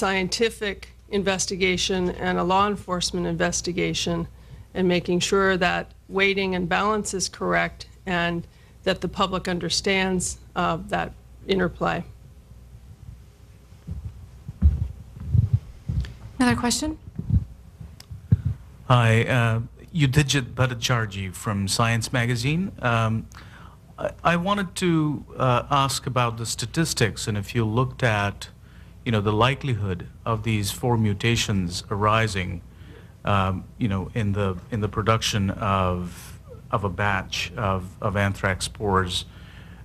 scientific investigation and a law enforcement investigation, and making sure that weighting and balance is correct and that the public understands that interplay. Another question? Hi, Udhijit Bhattacharjee from Science Magazine. I wanted to ask about the statistics, and if you looked at, the likelihood of these 4 mutations arising, in the production of a batch of anthrax spores,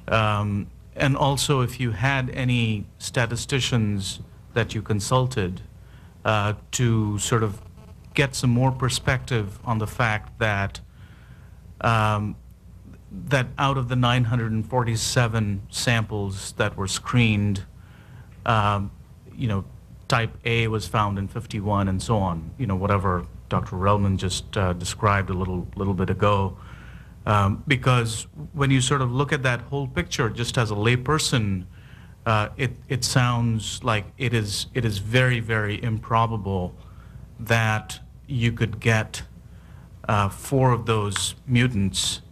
and also if you had any statisticians that you consulted to sort of get some more perspective on the fact that that out of the 947 samples that were screened, type A was found in 51 and so on, whatever Dr. Relman just described a little bit ago. Because when you sort of look at that whole picture, just as a layperson, it sounds like it is very, very improbable that you could get 4 of those mutants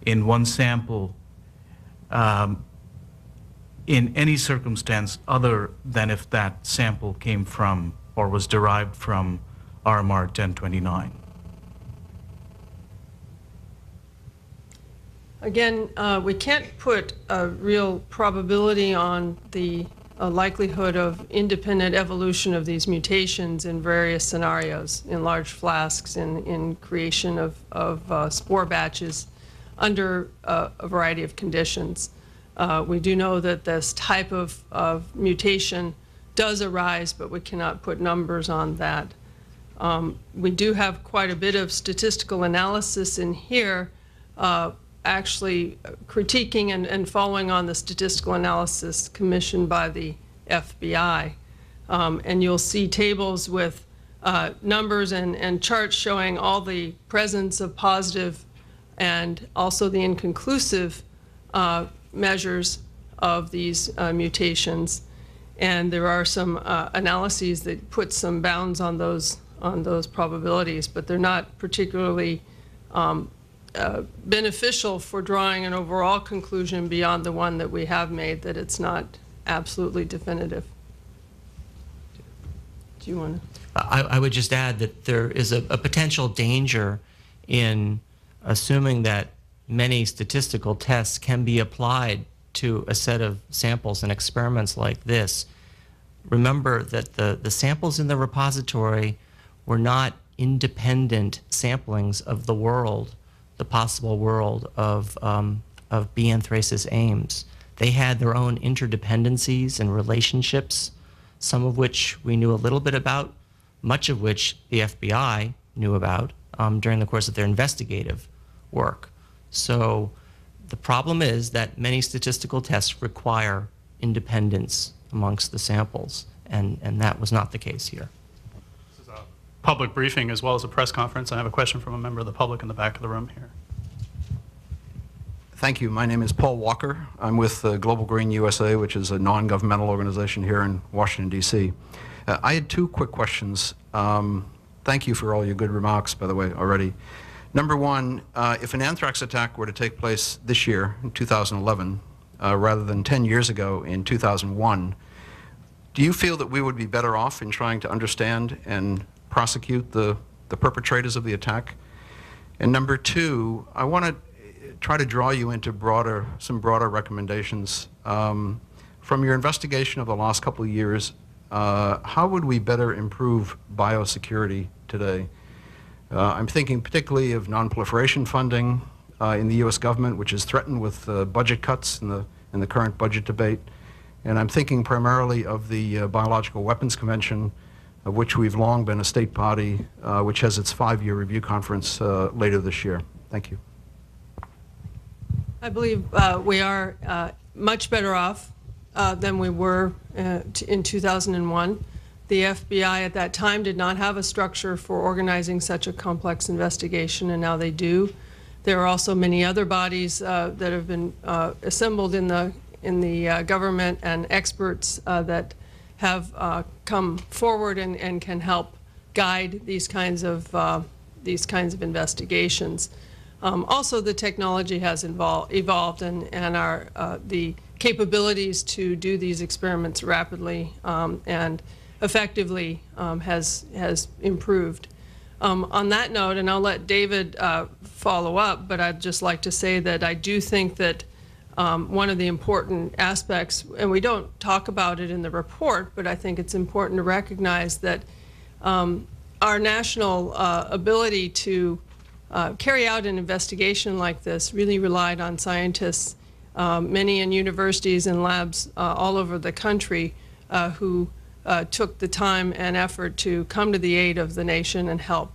in one sample in any circumstance other than if that sample came from or was derived from RMR 1029. Again, we can't put a real probability on the likelihood of independent evolution of these mutations in various scenarios, in large flasks, in creation of spore batches under a variety of conditions. We do know that this type of mutation does arise, but we cannot put numbers on that. We do have quite a bit of statistical analysis in here, actually critiquing and following on the statistical analysis commissioned by the FBI. And you'll see tables with numbers and charts showing all the presence of positive and also the inconclusive measures of these mutations. And there are some analyses that put some bounds on those probabilities, but they're not particularly beneficial for drawing an overall conclusion beyond the one that we have made, that it's not absolutely definitive. Do you want to? I would just add that there is a potential danger in assuming that many statistical tests can be applied to a set of samples and experiments like this. Remember that the samples in the repository were not independent samplings of the world, the possible world of B. anthracis ames. They had their own interdependencies and relationships, some of which we knew a little bit about, much of which the FBI knew about during the course of their investigative work. So the problem is that many statistical tests require independence amongst the samples, and that was not the case here. This is a public briefing as well as a press conference. I have a question from a member of the public in the back of the room here. Thank you. My name is Paul Walker. I'm with Global Green USA, which is a non-governmental organization here in Washington, D.C. I had 2 quick questions. Thank you for all your good remarks, by the way, already. Number 1, if an anthrax attack were to take place this year, in 2011, rather than 10 years ago in 2001, do you feel that we would be better off in trying to understand and prosecute the perpetrators of the attack? And number 2, I want to try to draw you into some broader recommendations. From your investigation of the last couple of years, how would we better improve biosecurity today? I'm thinking particularly of non-proliferation funding in the U.S. government, which is threatened with budget cuts in the current budget debate. And I'm thinking primarily of the Biological Weapons Convention, of which we've long been a state party, which has its 5-year review conference later this year. Thank you. I believe we are much better off than we were in 2001. The FBI at that time did not have a structure for organizing such a complex investigation, and now they do. There are also many other bodies that have been assembled in the government, and experts that have come forward and can help guide these kinds of investigations. Also, the technology has evolved, and the capabilities to do these experiments rapidly and effectively has improved. On that note, and I'll let David follow up, but I'd just like to say that I do think that one of the important aspects, and we don't talk about it in the report, but I think it's important to recognize that our national ability to carry out an investigation like this really relied on scientists, many in universities and labs all over the country, who took the time and effort to come to the aid of the nation and help.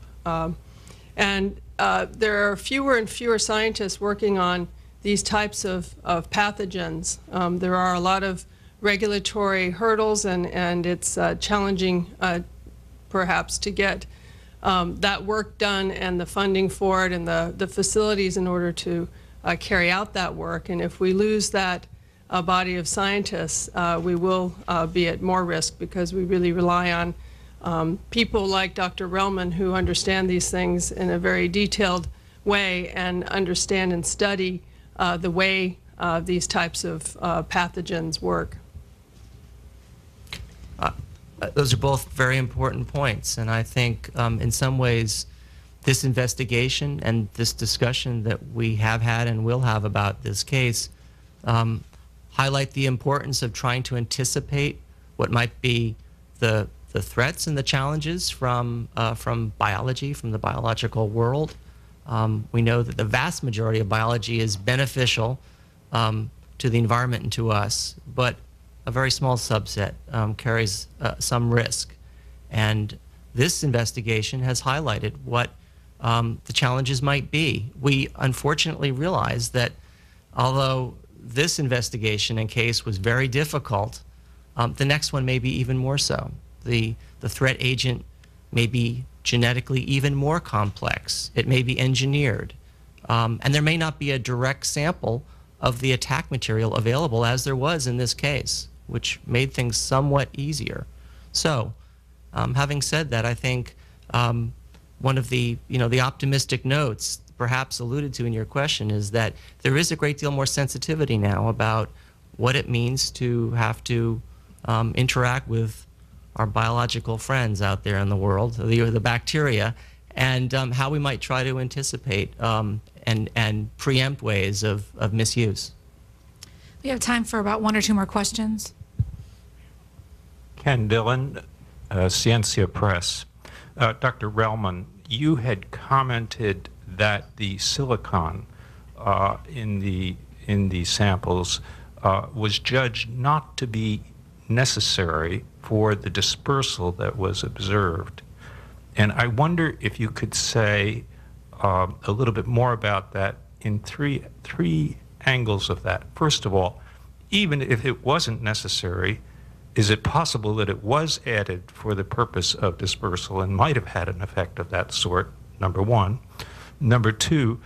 There are fewer and fewer scientists working on these types of pathogens. There are a lot of regulatory hurdles, and it's challenging perhaps to get that work done and the funding for it and the facilities in order to carry out that work. And if we lose that body of scientists, we will be at more risk, because we really rely on people like Dr. Relman, who understand these things in a very detailed way and understand and study the way these types of pathogens work. Those are both very important points, and I think in some ways this investigation and this discussion that we have had and will have about this case highlight the importance of trying to anticipate what might be the threats and the challenges from biology, from the biological world. We know that the vast majority of biology is beneficial to the environment and to us, but a very small subset carries some risk. And this investigation has highlighted what the challenges might be. We unfortunately realize that although this investigation and case was very difficult, the next one may be even more so. The threat agent may be genetically even more complex. It may be engineered. And there may not be a direct sample of the attack material available, as there was in this case, which made things somewhat easier. So, having said that, I think one of the optimistic notes perhaps alluded to in your question is that there is a great deal more sensitivity now about what it means to have to interact with our biological friends out there in the world, the bacteria, and how we might try to anticipate and preempt ways of misuse. We have time for about one or two more questions. Ken Dillon, Ciencia Press. Dr. Relman, you had commented that the silicon in the samples was judged not to be necessary for the dispersal that was observed. And I wonder if you could say a little bit more about that in three angles of that. First of all, even if it wasn't necessary, is it possible that it was added for the purpose of dispersal and might have had an effect of that sort, number one? Number two,